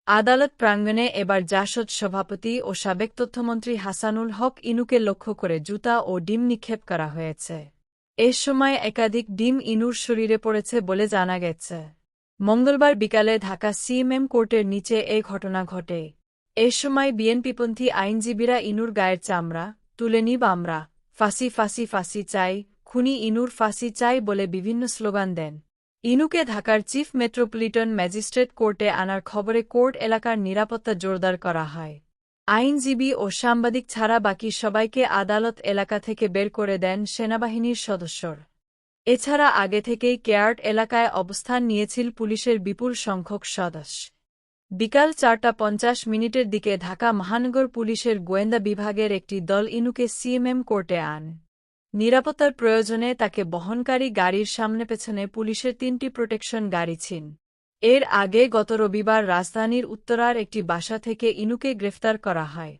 আদালত প্রাঙ্গণে এবার জাসদ সভাপতি ও সাবেক তথ্যমন্ত্রী হাসানুল হক ইনুকে লক্ষ্য করে জুতা ও ডিম নিক্ষেপ করা হয়েছে। এ সময় একাধিক ডিম ইনুর শরীরে পড়েছে বলে জানা গেছে। মঙ্গলবার বিকালে ঢাকা সিএমএম কোর্টের নিচে এ ঘটনা ঘটে। এ সময় বিএনপিপন্থী আইনজীবীরা ইনুর গায়ের চামড়া তুলে নিব আমরা, ফাঁসি ফাঁসি ফাঁসি চাই, খুনি ইনুর ফাঁসি চাই বলে বিভিন্ন স্লোগান দেন। ইনুকে ঢাকার চিফ মেট্রোপলিটন ম্যাজিস্ট্রেট কোর্টে আনার খবরে কোর্ট এলাকার নিরাপত্তা জোরদার করা হয়। আইনজীবী ও সাংবাদিক ছাড়া বাকি সবাইকে আদালত এলাকা থেকে বের করে দেন সেনাবাহিনীর সদস্যর। এছাড়া আগে থেকেই কেয়ার্ড এলাকায় অবস্থান নিয়েছিল পুলিশের বিপুল সংখ্যক সদস্য। বিকাল ৪টা ৫০ দিকে ঢাকা মহানগর পুলিশের গোয়েন্দা বিভাগের একটি দল ইনুকে সিএমএম কোর্টে আন। নিরাপত্তার প্রয়োজনে তাকে বহনকারী গাড়ির সামনে পেছনে পুলিশের ৩টি প্রোটেকশন গাড়ি ছিল। এর আগে গত রবিবার রাজধানীর উত্তরার একটি বাসা থেকে ইনুকে গ্রেফতার করা হয়।